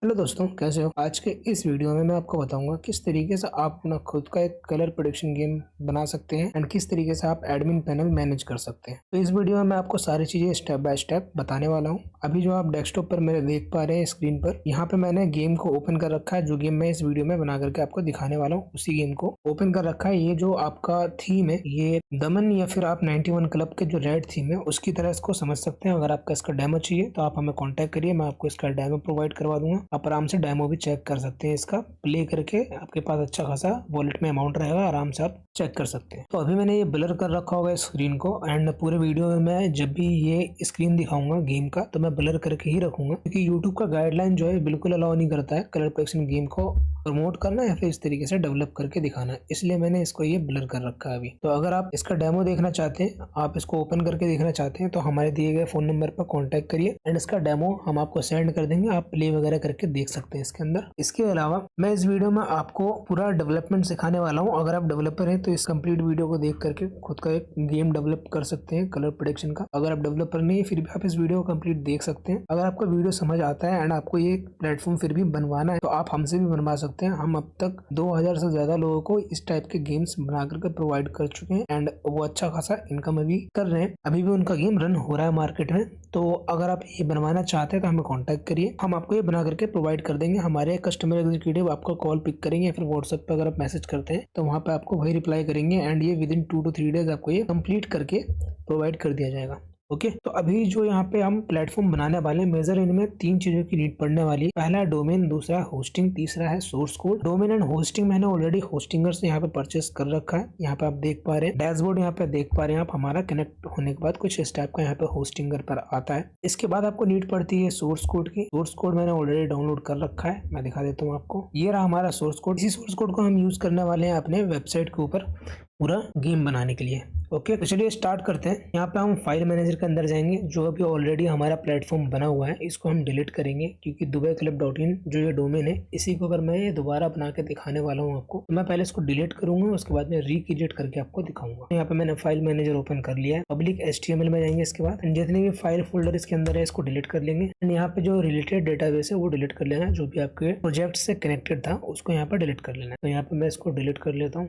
Hello दोस्तों, कैसे हो। आज के इस वीडियो में मैं आपको बताऊंगा किस तरीके से आप अपना खुद का एक कलर प्रेडिक्शन गेम बना सकते हैं एंड किस तरीके से आप एडमिन पैनल मैनेज कर सकते हैं। तो इस वीडियो में मैं आपको सारी चीजें स्टेप बाय स्टेप बताने वाला हूं। अभी जो आप डेस्कटॉप पर मेरे देख पा रहे हैं स्क्रीन पर, यहाँ पे मैंने गेम को ओपन कर रखा है। जो गेम मैं इस वीडियो में बना करके आपको दिखाने वाला हूँ उसी गेम को ओपन कर रखा है। ये जो आपका थीम है ये दमन या फिर आप 91 क्लब के जो रेड थीम है उसकी तरह इसको समझ सकते हैं। अगर आपका इसका डेमो चाहिए तो आप हमें कॉन्टेक्ट करिए, मैं आपको इसका डेमो प्रोवाइड करवा दूंगा। आप आराम से डेमो भी चेक कर सकते हैं। इसका प्ले करके आपके पास अच्छा खासा वॉलेट में अमाउंट रहेगा, आराम से आप चेक कर सकते हैं। तो अभी मैंने ये ब्लर कर रखा होगा स्क्रीन को एंड पूरे वीडियो में मैं जब भी ये स्क्रीन दिखाऊंगा गेम का तो मैं ब्लर करके ही रखूंगा, क्योंकि यूट्यूब का गाइडलाइन जो है बिल्कुल अलाउ नहीं करता है कलर प्रेडिक्शन गेम को प्रमोट करना या फिर इस तरीके से डेवलप करके दिखाना, इसलिए मैंने इसको ये ब्लर कर रखा है अभी। तो अगर आप इसका डेमो देखना चाहते हैं, आप इसको ओपन करके देखना चाहते हैं तो हमारे दिए गए फोन नंबर पर कांटेक्ट करिए एंड इसका डेमो हम आपको सेंड कर देंगे। आप प्ले वगैरह करके देख सकते हैं इसके अंदर। इसके अलावा मैं इस वीडियो में आपको पूरा डेवलपमेंट सिखाने वाला हूँ। अगर आप डेवलपर हैं तो इस कंप्लीट वीडियो को देख करके खुद का एक गेम डेवलप कर सकते हैं कलर प्रेडिक्शन का। अगर आप डेवलपर नहीं है फिर भी आप इस वीडियो को कंप्लीट देख सकते हैं। अगर आपको वीडियो समझ आता है एंड आपको ये प्लेटफॉर्म फिर भी बनवाना है तो आप हमसे भी बनवा सकते हैं। हम अब तक 2000 से ज्यादा लोगों को इस टाइप के गेम्स बना करके प्रोवाइड कर चुके हैं एंड वो अच्छा खासा इनकम अभी कर रहे हैं। अभी भी उनका गेम रन हो रहा है मार्केट में। तो अगर आप ये बनवाना चाहते हैं तो हमें कांटेक्ट करिए, हम आपको ये बना करके प्रोवाइड कर देंगे। हमारे कस्टमर एग्जीक्यूटिव आपका कॉल पिक करेंगे या फिर व्हाट्सएप पे अगर आप मैसेज करते हैं तो वहाँ पे आपको वही रिप्लाई करेंगे एंड ये विद इन 2 to 3 डेज आपको ये कंप्लीट करके प्रोवाइड कर दिया जाएगा। ओके तो अभी जो यहाँ पे हम प्लेटफॉर्म बनाने वाले हैं, मेजर इनमें 3 चीजों की नीड पड़ने वाली है। पहला है डोमेन, दूसरा होस्टिंग, तीसरा है source code. Domain and hosting मैंने ऑलरेडी होस्टिंगर से यहाँ पे परचेस कर रखा है। यहाँ पे आप देख पा रहे हैं डैशबोर्ड, यहाँ पे देख पा रहे हैं आप हमारा कनेक्ट होने के बाद कुछ इस टाइप का यहाँ पे होस्टिंगर पर आता है। इसके बाद आपको नीड पड़ती है सोर्स कोड की। सोर्स कोड मैंने ऑलरेडी डाउनलोड कर रखा है, मैं दिखा देता हूँ आपको। ये रहा हमारा सोर्स कोड। इसी सोर्स कोड को हम यूज करने वाले हैं अपने वेबसाइट के ऊपर पूरा गेम बनाने के लिए। ओके तो चलिए स्टार्ट करते हैं। यहाँ पे हम फाइल मैनेजर के अंदर जाएंगे। जो अभी ऑलरेडी हमारा प्लेटफॉर्म बना हुआ है इसको हम डिलीट करेंगे, क्योंकि dubaiclub.in जो ये डोमेन है इसी को अगर मैं दोबारा बना के दिखाने वाला हूँ आपको, तो मैं पहले इसको डिलीट करूंगा, उसके बाद में रिक्रिएट करके आपको दिखाऊंगा। यहाँ पे मैंने फाइल मैनेजर ओपन कर लिया है। पब्लिक HTML में जाएंगे इसके बाद, जितने भी फाइल फोल्डर इसके अंदर है इसको डिलीट कर लेंगे एंड यहाँ पे जो रिलेटेड डेटाबेस है वो डिलीट कर लेना। जो भी आपके प्रोजेक्ट से कनेक्टेड था उसको यहाँ पर डिलीट कर लेना। तो यहाँ पे मैं इसको डिलीट कर लेता हूँ।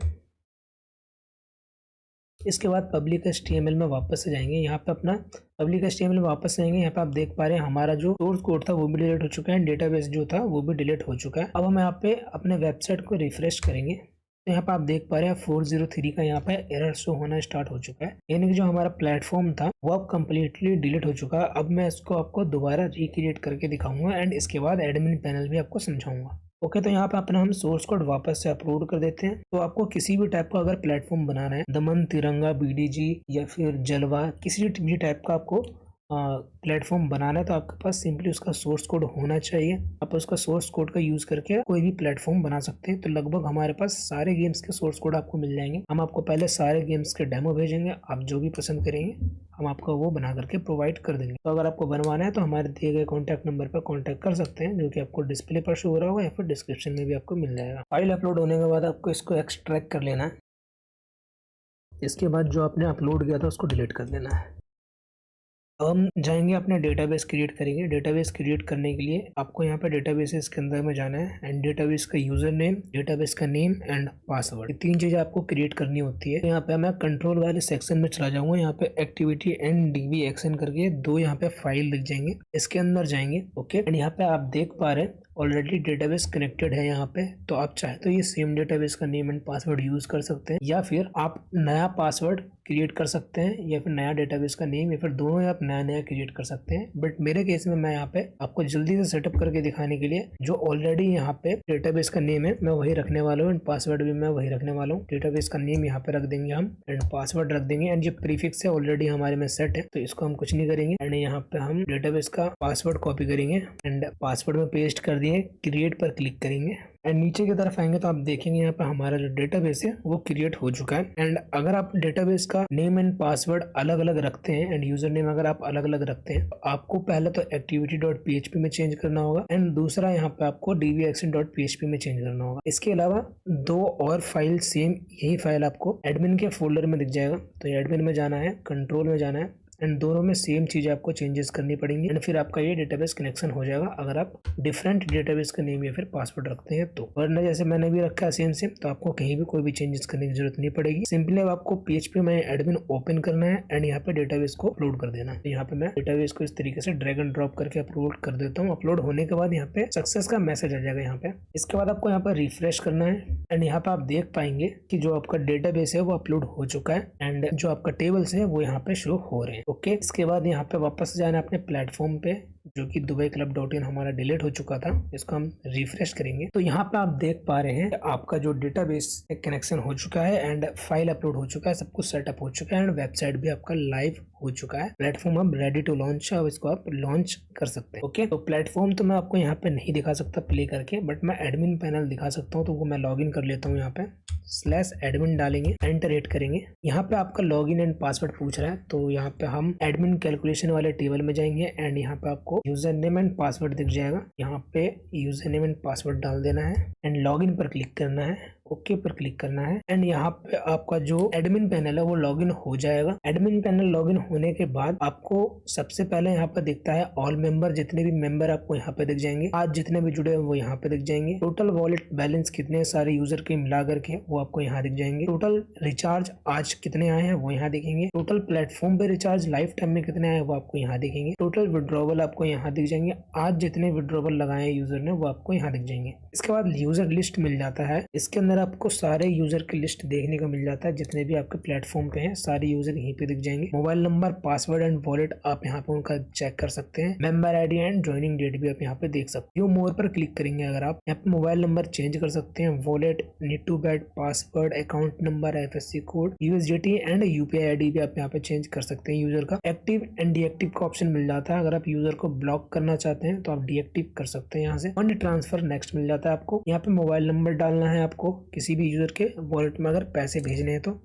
इसके बाद पब्लिक HTML में वापस से जाएंगे। यहाँ पे अपना पब्लिक HTML में वापस जाएंगे। यहाँ पे आप देख पा रहे हैं हमारा जो सोर्स कोड था वो भी डिलीट हो चुका है, डेटाबेस जो था वो भी डिलीट हो चुका है। अब हम यहाँ पे अपने वेबसाइट को रिफ्रेश करेंगे तो यहाँ पे आप देख पा रहे हैं 403 का यहाँ पे एरर शो होना स्टार्ट हो चुका है, यानी कि जो हमारा प्लेटफॉर्म था वो अब कम्प्लीटली डिलीट हो चुका है। अब मैं इसको आपको दोबारा रिक्रिएट करके दिखाऊंगा एंड इसके बाद एडमिन पैनल भी आपको समझाऊंगा। ओके तो यहाँ पे अपना हम सोर्स कोड वापस से अपलोड कर देते हैं। तो आपको किसी भी टाइप का अगर प्लेटफॉर्म बनाना है, दमन, तिरंगा, BDG या फिर जलवा, किसी भी टाइप का आपको प्लेटफॉर्म बनाना है तो आपके पास सिंपली उसका सोर्स कोड होना चाहिए। आप उसका सोर्स कोड का यूज करके कोई भी प्लेटफॉर्म बना सकते हैं। तो लगभग हमारे पास सारे गेम्स के सोर्स कोड आपको मिल जाएंगे। हम आपको पहले सारे गेम्स के डेमो भेजेंगे, आप जो भी पसंद करेंगे हम आपको वो बना करके प्रोवाइड कर देंगे। तो अगर आपको बनवाना है तो हमारे दिए गए कॉन्टैक्ट नंबर पर कॉन्टैक्ट कर सकते हैं, जो कि आपको डिस्प्ले पर शो हो रहा होगा या फिर डिस्क्रिप्शन में भी आपको मिल जाएगा। फाइल अपलोड होने के बाद आपको इसको एक्सट्रैक्ट कर लेना है। इसके बाद जो आपने अपलोड किया था उसको डिलीट कर देना है। अब हम जाएंगे अपना डेटाबेस क्रिएट करेंगे। डेटाबेस क्रिएट करने के लिए आपको यहाँ पे डेटाबेसेस के अंदर में जाना है एंड डेटाबेस का यूजर नेम, डेटाबेस का नेम एंड पासवर्ड, ये 3 चीजें आपको क्रिएट करनी होती है। यहाँ पे मैं कंट्रोल वाले सेक्शन में चला जाऊंगा। यहाँ पे एक्टिविटी एंड DB एक्शन करके 2 यहाँ पे फाइल दिख जाएंगे, इसके अंदर जाएंगे। ओके एंड यहाँ पे आप देख पा रहे हैं ऑलरेडी डेटाबेस कनेक्टेड है यहाँ पे। तो आप चाहे तो ये सेम डेटाबेस का नेम एंड पासवर्ड यूज कर सकते हैं या फिर आप नया पासवर्ड क्रिएट कर सकते हैं या फिर नया डेटाबेस का नेम, या फिर दोनों आप नया नया क्रिएट कर सकते हैं। बट मेरे केस में मैं यहाँ पे आपको जल्दी से सेटअप करके दिखाने के लिए जो ऑलरेडी यहाँ पे डेटाबेस का नेम है मैं वही रखने वाला हूँ एंड पासवर्ड भी मैं वही रखने वाला हूँ। डेटाबेस का नेम यहाँ पे रख देंगे हम एंड पासवर्ड रख देंगे एंड जो प्रीफिक्स है ऑलरेडी हमारे में सेट है तो इसको हम कुछ नहीं करेंगे एंड यहाँ पे हम डेटाबेस का पासवर्ड कॉपी करेंगे एंड पासवर्ड में पेस्ट कर दिए, क्रिएट पर क्लिक करेंगे एंड नीचे की तरफ आएंगे तो आप देखेंगे यहाँ पे हमारा जो डेटाबेस है वो क्रिएट हो चुका है। एंड अगर आप डेटाबेस का नेम एंड पासवर्ड अलग अलग रखते हैं एंड यूजर नेम अगर आप अलग अलग रखते हैं तो आपको पहले तो activity.php में चेंज करना होगा एंड दूसरा यहाँ पे आपको dbaction.php में चेंज करना होगा। इसके अलावा 2 और फाइल सेम यही फाइल आपको एडमिन के फोल्डर में दिख जाएगा। तो एडमिन में जाना है, कंट्रोल में जाना है एंड दोनों में सेम चीज आपको चेंजेस करनी पड़ेंगी एंड फिर आपका ये डेटाबेस कनेक्शन हो जाएगा अगर आप डिफरेंट डेटाबेस का नेम या फिर पासवर्ड रखते हैं तो। वरना जैसे मैंने भी रखा है सेम तो आपको कहीं भी कोई भी चेंजेस करने की जरूरत नहीं पड़ेगी। सिंपली अब आपको PHP में एडमिन ओपन करना है एंड यहाँ पे डेटाबेस को अपलोड कर देना है। यहाँ पे मैं डेटाबेस को इस तरीके से ड्रैग एंड ड्रॉप करके अपलोड कर देता हूँ। अपलोड होने के बाद यहाँ पे सक्सेस का मैसेज आ जाएगा यहाँ पे। इसके बाद आपको यहाँ पर रिफ्रेश करना है एंड यहाँ पे आप देख पाएंगे कि जो आपका डेटाबेस है वो अपलोड हो चुका है एंड जो आपका टेबल्स है वो यहाँ पे शो हो रहे हैं। ओके, इसके बाद यहाँ पे वापस जाना अपने प्लेटफॉर्म पे जो कि dubaiclub.in हमारा डिलीट हो चुका था। इसको हम रिफ्रेश करेंगे तो यहाँ पे आप देख पा रहे हैं आपका जो डेटाबेस कनेक्शन हो चुका है एंड फाइल अपलोड हो चुका है, सब कुछ सेटअप हो चुका है एंड वेबसाइट भी आपका लाइव हो चुका है। प्लेटफॉर्म अब रेडी टू लॉन्च है, अब इसको आप लॉन्च कर सकते हैं। ओके, तो प्लेटफॉर्म तो मैं आपको यहाँ पे नहीं दिखा सकता प्ले करके, बट मैं एडमिन पैनल दिखा सकता हूँ। तो वो मैं लॉग इन कर लेता हूँ। यहाँ पे /admin डालेंगे, एंटर हिट करेंगे। यहाँ पे आपका लॉगिन एंड पासवर्ड पूछ रहा है तो यहाँ पे हम एडमिन कैलकुलेशन वाले टेबल में जाएंगे एंड यहाँ पे आपको यूजर नेम एंड पासवर्ड दिख जाएगा। यहाँ पे यूजर नेम एंड पासवर्ड डाल देना है एंड लॉगिन पर क्लिक करना है, ओके पर क्लिक करना है एंड यहाँ पे आपका जो एडमिन पैनल है वो लॉगिन हो जाएगा। एडमिन पैनल लॉगिन होने के बाद आपको सबसे पहले यहाँ पे दिखता है ऑल मेंबर, जितने भी मेंबर आपको यहाँ पे दिख जाएंगे। आज जितने भी जुड़े हैं वो यहाँ पे दिख जाएंगे। टोटल वॉलेट बैलेंस कितने सारे यूजर के मिला करके वो आपको यहाँ दिख जाएंगे। टोटल रिचार्ज आज कितने आए हैं वो यहाँ दिखेंगे। टोटल प्लेटफॉर्म पे रिचार्ज लाइफ टाइम में कितने आए वो आपको यहाँ दिखेंगे। टोटल विड्रॉवल आपको यहाँ दिख जाएंगे। आज जितने विड्रॉवल लगाए हैं यूजर ने वो आपको यहाँ दिख जाएंगे। इसके बाद यूजर लिस्ट मिल जाता है। इसके अंदर आपको सारे यूजर की लिस्ट देखने को मिल जाता है। जितने भी आपके प्लेटफॉर्म पे हैं सारे यूजर यहीं पे दिख जाएंगे। Mobile number, password and wallet आप यहाँ पे उनका चेक कर सकते हैं। Member ID and joining date भी आप यहाँ पे देख सकते हैं। मोर पर क्लिक करेंगे अगर आप यहाँ पे मोबाइल नंबर चेंज कर सकते हैं, wallet, need to bet, password, account number, FSC code, USDT and UPI ID भी आप यहाँ पे चेंज कर सकते हैं यूजर का। एक्टिव एंड डीएक्टिव का ऑप्शन मिल जाता है। अगर आप यूजर को ब्लॉक करना चाहते हैं तो आप डीएक्टिव कर सकते हैं। यहाँ से फंड ट्रांसफर नेक्स्ट मिल जाता है आपको। यहाँ पे मोबाइल नंबर डालना है आपको किसी भी यूजर के वॉलेट में अगर पैसे भेजने हैं तो।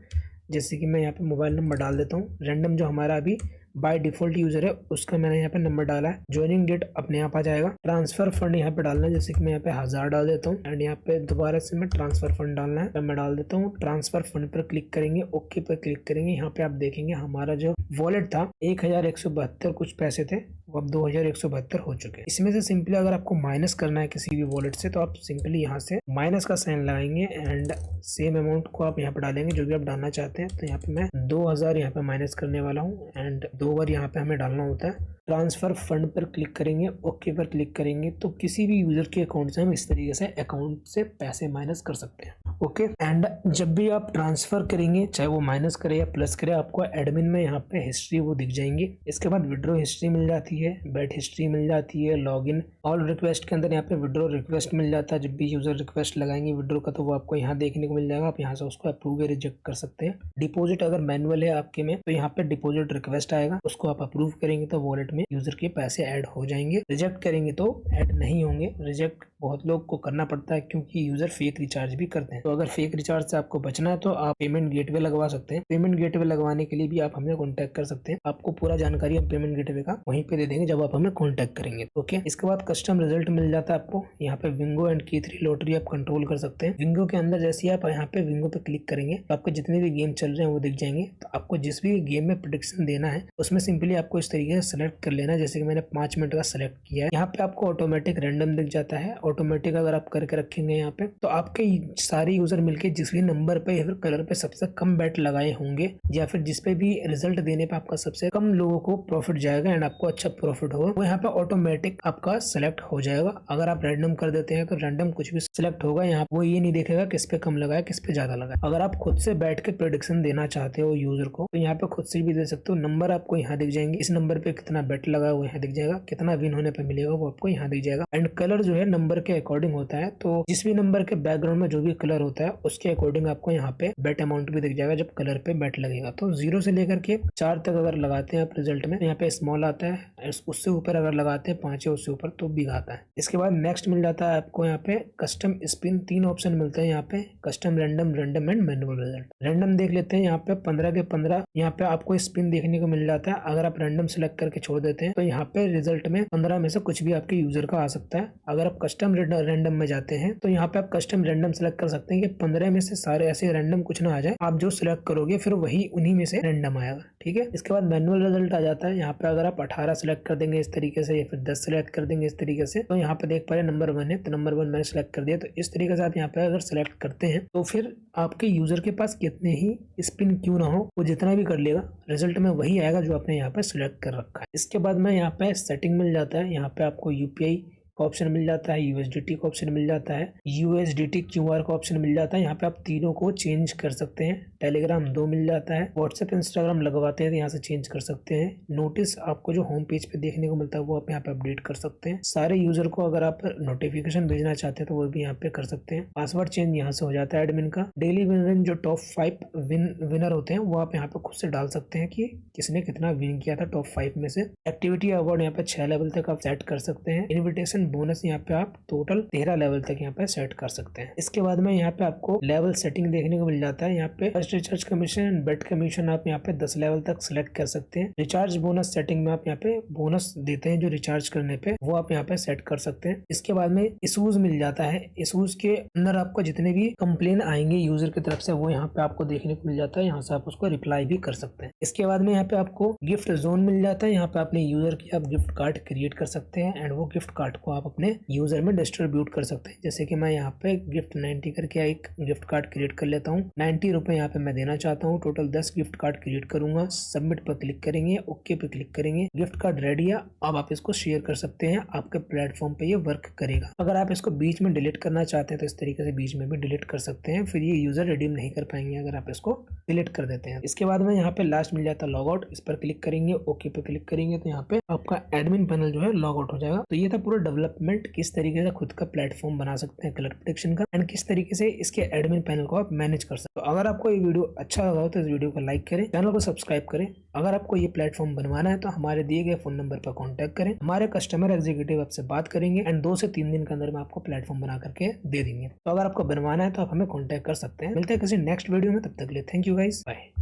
जैसे कि मैं यहाँ पे मोबाइल नंबर डाल देता हूँ। रैंडम जो हमारा अभी बाय डिफॉल्ट यूजर है उसका मैंने यहाँ पे नंबर डाला है। ज्वाइनिंग डेट अपने आप आ जाएगा। ट्रांसफर फंड यहाँ पे डालना है, जैसे कि मैं यहाँ पे 1000 डाल देता हूँ एंड यहाँ पे दोबारा से मैं ट्रांसफर फंड डालना है तो मैं डाल देता हूँ। ट्रांसफर फंड पर क्लिक करेंगे, ओके पर क्लिक करेंगे। यहाँ पे आप देखेंगे हमारा जो वॉलेट था 1172 कुछ पैसे थे वो अब 2172 हो चुके हैं। इसमें से सिंपली अगर आपको माइनस करना है किसी भी वॉलेट से तो आप सिंपली यहाँ से माइनस का साइन लगाएंगे एंड सेम अमाउंट को आप यहाँ पे डालेंगे जो भी आप डालना चाहते हैं। तो यहाँ पे मैं 2000 यहाँ पे माइनस करने वाला हूँ एंड 2 बार यहाँ पे हमें डालना होता है। ट्रांसफर फंड पर क्लिक करेंगे, ओके पर क्लिक करेंगे तो किसी भी यूजर के अकाउंट से हम इस तरीके से अकाउंट से पैसे माइनस कर सकते हैं। ओके, एंड जब भी आप ट्रांसफर करेंगे चाहे वो माइनस करे या प्लस करे आपको एडमिन में यहाँ पे हिस्ट्री वो दिख जाएंगे। इसके बाद विड्रो हिस्ट्री मिल जाती है, बैट हिस्ट्री मिल जाती है, लॉगिन ऑल रिक्वेस्ट के अंदर यहाँ पे विड्रो रिक्वेस्ट मिल जाता है। जब भी यूजर रिक्वेस्ट लगाएंगे विड्रो का तो वो आपको यहाँ देखने को मिल जाएगा। आप यहाँ से उसको अप्रूव या रिजेक्ट कर सकते हैं। डिपॉजिट अगर मैनुअल है आपके में तो यहाँ पे डिपॉजिट रिक्वेस्ट आएगा, उसको आप अप्रूव करेंगे तो वॉलेट में यूजर के पैसे ऐड हो जाएंगे। रिजेक्ट करेंगे तो ऐड नहीं होंगे। रिजेक्ट बहुत लोग को करना पड़ता है क्योंकि यूजर फेक रिचार्ज भी करते हैं। तो अगर फेक रिचार्ज से आपको बचना है तो आप पेमेंट गेटवे लगवा सकते हैं। पेमेंट गेटवे लगवाने के लिए भी आप हमें कांटेक्ट कर सकते हैं। आपको पूरा जानकारी हम पेमेंट गेटवे का वहीं पे दे देंगे जब आप हमें कांटेक्ट करेंगे। ओके, इसके बाद कस्टम रिजल्ट मिल जाता है आपको। यहाँ पे विंगो एंड की3 लॉटरी आप कंट्रोल कर सकते हैं। विंगो के अंदर जैसे आप यहाँ पे विंगो पे क्लिक करेंगे तो आपके जितने भी गेम चल रहे हैं वो दिख जाएंगे। तो आपको जिस भी गेम में प्रेडिक्शन देना है उसमें सिंपली आपको इस तरीके से सेलेक्ट कर लेना है। जैसे कि मैंने 5 मिनट का सेलेक्ट किया है। यहाँ पे आपको ऑटोमेटिक रैंडम दिख जाता है। ऑटोमेटिक अगर आप करके रखेंगे यहाँ पे तो आपके सारे यूजर मिलके जिस भी नंबर पे या फिर कलर पे सबसे कम बेट लगाए होंगे या फिर जिस पे भी रिजल्ट देने पे आपका सबसे कम लोगों को प्रॉफिट जाएगा एंड आपको अच्छा प्रॉफिट होगा वो यहाँ पे ऑटोमेटिक आपका सेलेक्ट हो जाएगा। अगर आप रैंडम कर देते हैं तो रैंडम कुछ भी सिलेक्ट होगा। यहाँ वो ये नहीं देखेगा किस पे कम लगाया किस पे ज्यादा लगाया। अगर आप खुद से बैठ के प्रेडिक्शन देना चाहते हो यूजर को तो यहाँ पे खुद से भी दे सकते हो। नंबर आपको यहाँ दिख जाएंगे। इस नंबर पे कितना बेट लगा वो यहाँ दिख जाएगा, कितना विन होने पे मिलेगा वो आपको यहाँ दिख जाएगा। एंड कलर जो है नंबर के अकॉर्डिंग होता है। तो जिस भी नंबर के बैकग्राउंड में जो भी कलर होता है उसके अकॉर्डिंग आपको यहाँ पे बेट अमाउंट भी दिख जाएगा जब कलर पे बेट लगेगा। तो 0 से लेकर के 4 तक अगर लगाते हैं आप रिजल्ट में यहाँ पे स्मॉल आता है। उससे ऊपर अगर लगाते हैं 5 या उससे ऊपर तो बिग आता है। इसके बाद नेक्स्ट मिल जाता है आपको यहाँ पे कस्टम स्पिन। 3 ऑप्शन मिलते हैं यहाँ पे, custom, random and manual result. Random देख लेते हैं। यहाँ पे 15 के 15 यहाँ पे आपको स्पिन देखने को मिल जाता है। अगर आप रैंडम सेलेक्ट करके छोड़ देते हैं तो यहाँ पे रिजल्ट में 15 में से कुछ भी आपके यूजर का आ सकता है। अगर आप कस्टम रैंडम में जाते हैं तो यहाँ पे आप कस्टम रैंडम सेलेक्ट कर सकते हैं। हैं कि 15 में से सारे ऐसे रैंडम कुछ ना आ जाए, आप जो सिलेक्ट करोगे फिर वही उन्हीं में से रैंडम आएगा। ठीक है, इसके बाद मैनुअल रिजल्ट आ जाता है। यहाँ पे अगर आप 18 सिलेक्ट कर देंगे इस तरीके से या फिर 10 सिलेक्ट कर देंगे इस तरीके से, तो यहाँ पे देख पा रहे नंबर 1 है, तो नंबर 1 मैंने सिलेक्ट कर दिया। तो इस तरीके से आप यहाँ पे अगर सिलेक्ट करते हैं तो फिर आपके यूजर के पास कितने ही स्पिन क्यों ना हो, वो जितना भी कर लेगा रिजल्ट में वही आएगा जो आपने यहाँ पे सिलेक्ट कर रखा है। इसके बाद में यहाँ पे सेटिंग मिल जाता है। यहाँ पे आपको यूपीआई का ऑप्शन मिल जाता है, यूएसडीटी का ऑप्शन मिल जाता है, यूएसडीटी क्यूआर का ऑप्शन मिल जाता है। यहाँ पे आप तीनों को चेंज कर सकते हैं। टेलीग्राम 2 मिल जाता है, व्हाट्सएप इंस्टाग्राम लगवाते हैं तो यहाँ से चेंज कर सकते हैं। नोटिस आपको जो होम पेज पे देखने को मिलता है वो आप यहाँ पे अपडेट कर सकते हैं। सारे यूजर को अगर आप नोटिफिकेशन भेजना चाहते हैं तो वो भी यहाँ पे कर सकते हैं। पासवर्ड चेंज यहाँ से हो जाता है एडमिन का। डेली विन जो टॉप 5 विनर होते हैं वो आप यहाँ पे खुद से डाल सकते हैं कि किसने कितना विन किया था टॉप 5 में से। एक्टिविटी अवार्ड यहाँ पे 6 लेवल तक आप सेट कर सकते हैं। इन्विटेशन बोनस यहाँ पे आप टोटल 13 लेवल तक यहाँ पे सेट कर सकते हैं। इसके बाद में यहाँ पे आपको लेवल सेटिंग देखने को मिल जाता है। यहाँ पे first recharge commission and bet commission आप यहाँ पे 10 लेवल तक सिलेक्ट कर सकते हैं। रिचार्ज बोनस सेटिंग में आप यहाँ पे बोनस देते हैं जो रिचार्ज करने पे, वो आप यहाँ पे सेट कर सकते हैं। इसके बाद में इशूज मिल जाता है। इशूज के अंदर आपको जितने भी कंप्लेन आएंगे यूजर की तरफ से वो यहाँ पे आपको देखने को मिल जाता है। यहाँ से आप उसको रिप्लाई भी कर सकते हैं। इसके बाद में यहाँ पे आपको गिफ्ट जोन मिल जाता है। यहाँ पे अपने यूजर की आप गिफ्ट कार्ड क्रिएट कर सकते हैं एंड वो गिफ्ट कार्ड को आप अपने यूजर में डिस्ट्रीब्यूट कर सकते हैं। जैसे कि मैं यहाँ पे गिफ्ट 90 करके एक गिफ्ट कार्ड क्रिएट कर लेता हूँ। 90 रुपए यहाँ पे मैं देना चाहता हूँ। टोटल 10 गिफ्ट कार्ड क्रिएट करूंगा। सबमिट पर क्लिक करेंगे, ओके पे क्लिक करेंगे। गिफ्ट कार्ड रेडी है। अब आप इसको शेयर कर सकते हैं। आपके प्लेटफॉर्म पे ये वर्क करेगा। अगर आप इसको बीच में डिलीट करना चाहते हैं तो इस तरीके से बीच में भी डिलीट कर सकते हैं। फिर ये यूजर रिडीम नहीं कर पाएंगे अगर आप इसको डिलीट कर देते हैं। इसके बाद में यहाँ पे लास्ट मिल जाता है लॉग आउट। इस पर क्लिक करेंगे, ओके पे क्लिक करेंगे तो यहाँ पे आपका एडमिन पैनल जो है लॉग आउट हो जाएगा। तो ये था पूरा डेवलपमेंट, किस तरीके से खुद का प्लेटफॉर्म बना सकते हैं कलर प्रेडिक्शन का एंड किस तरीके से इसके एडमिन पैनल को आप मैनेज कर सकते हो। अगर आपको ये वीडियो अच्छा लगा हो तो इस वीडियो को लाइक करें, चैनल को सब्सक्राइब करें। अगर आपको ये प्लेटफॉर्म बनवाना है तो हमारे दिए गए फोन नंबर पर कॉन्टैक्ट करें। हमारे कस्टमर एग्जीक्यूटिव आपसे बात करेंगे एंड 2 से 3 दिन के अंदर में आपको प्लेटफॉर्म बना करके दे देंगे। तो अगर आपको बनवाना है तो आप हमें कॉन्टैक्ट कर सकते हैं। मिलते हैं किसी नेक्स्ट वीडियो में, तब तक के लिए थैंक यू गाइस, बाय।